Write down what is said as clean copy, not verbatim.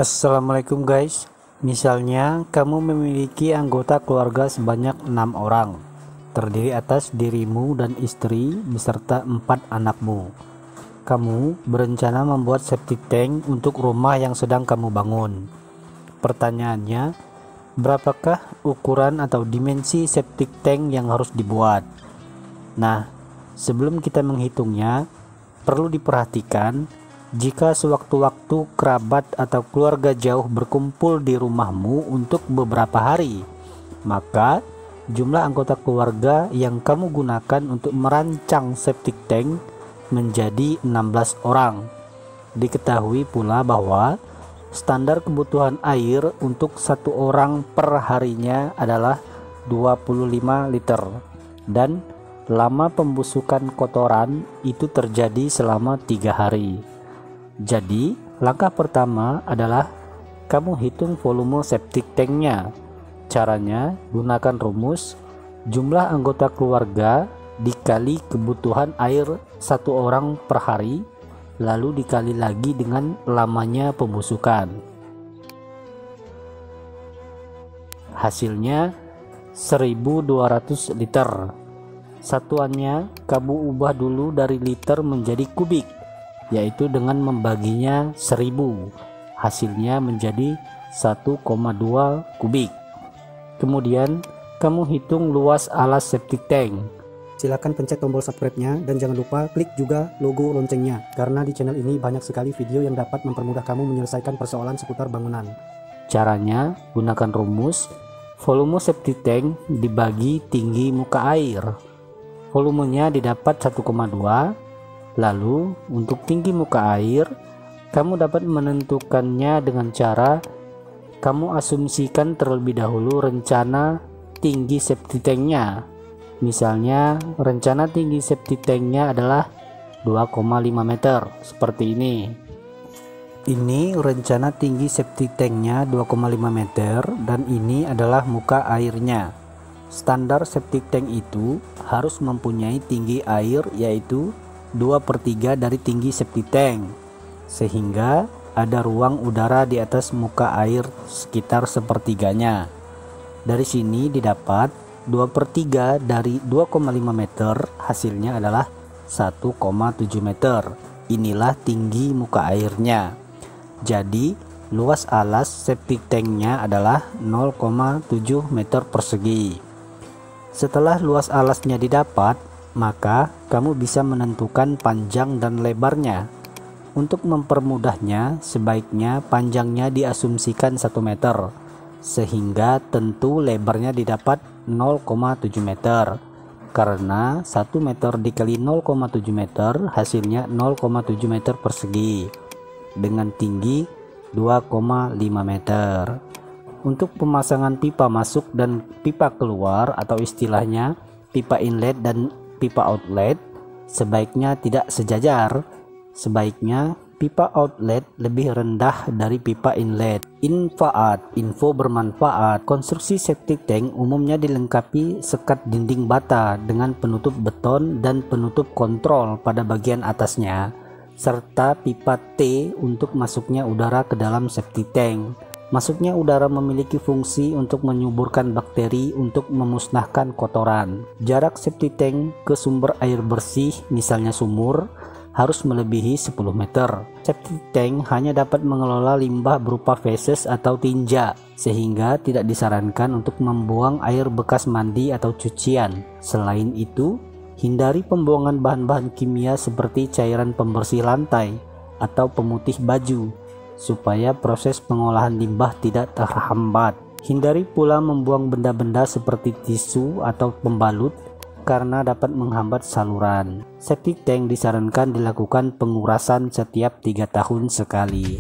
Assalamualaikum guys. Misalnya kamu memiliki anggota keluarga sebanyak 6 orang, terdiri atas dirimu dan istri beserta 4 anakmu. Kamu berencana membuat septic tank untuk rumah yang sedang kamu bangun. Pertanyaannya, berapakah ukuran atau dimensi septic tank yang harus dibuat? Nah, sebelum kita menghitungnya, perlu diperhatikan jika sewaktu-waktu kerabat atau keluarga jauh berkumpul di rumahmu untuk beberapa hari, maka jumlah anggota keluarga yang kamu gunakan untuk merancang septic tank menjadi 16 orang. Diketahui pula bahwa standar kebutuhan air untuk satu orang per harinya adalah 25 liter dan lama pembusukan kotoran itu terjadi selama 3 hari. Jadi, langkah pertama adalah kamu hitung volume septic tanknya. Caranya, gunakan rumus jumlah anggota keluarga dikali kebutuhan air satu orang per hari, lalu dikali lagi dengan lamanya pembusukan. Hasilnya 1200 liter. Satuannya kamu ubah dulu dari liter menjadi kubik, yaitu dengan membaginya 1000, hasilnya menjadi 1,2 kubik. Kemudian kamu hitung luas alas septic tank. Silakan pencet tombol subscribe-nya dan jangan lupa klik juga logo loncengnya, karena di channel ini banyak sekali video yang dapat mempermudah kamu menyelesaikan persoalan seputar bangunan. Caranya, gunakan rumus volume septic tank dibagi tinggi muka air. Volumenya didapat 1,2. Lalu, untuk tinggi muka air, kamu dapat menentukannya dengan cara kamu asumsikan terlebih dahulu rencana tinggi septic tanknya. Misalnya, rencana tinggi septic tanknya adalah 2,5 meter, seperti ini. Ini rencana tinggi septic tanknya 2,5 meter dan ini adalah muka airnya. Standar septic tank itu harus mempunyai tinggi air yaitu 2/3 dari tinggi septic tank, sehingga ada ruang udara di atas muka air sekitar sepertiganya. Dari sini didapat 2/3 dari 2,5 meter, hasilnya adalah 1,7 meter. Inilah tinggi muka airnya. Jadi luas alas septic tanknya adalah 0,7 meter persegi. Setelah luas alasnya didapat, maka kamu bisa menentukan panjang dan lebarnya. Untuk mempermudahnya, sebaiknya panjangnya diasumsikan 1 meter, sehingga tentu lebarnya didapat 0,7 meter. Karena 1 meter dikali 0,7 meter hasilnya 0,7 meter persegi dengan tinggi 2,5 meter. Untuk pemasangan pipa masuk dan pipa keluar atau istilahnya pipa inlet dan pipa outlet sebaiknya tidak sejajar. Sebaiknya pipa outlet lebih rendah dari pipa inlet. Info bermanfaat. Konstruksi septic tank umumnya dilengkapi sekat dinding bata dengan penutup beton dan penutup kontrol pada bagian atasnya, serta pipa T untuk masuknya udara ke dalam septic tank. Masuknya udara memiliki fungsi untuk menyuburkan bakteri untuk memusnahkan kotoran. Jarak septic tank ke sumber air bersih, misalnya sumur, harus melebihi 10 meter. Septic tank hanya dapat mengelola limbah berupa feses atau tinja, sehingga tidak disarankan untuk membuang air bekas mandi atau cucian. Selain itu, hindari pembuangan bahan-bahan kimia seperti cairan pembersih lantai atau pemutih baju, supaya proses pengolahan limbah tidak terhambat. Hindari pula membuang benda-benda seperti tisu atau pembalut karena dapat menghambat saluran. Septic tank disarankan dilakukan pengurasan setiap 3 tahun sekali.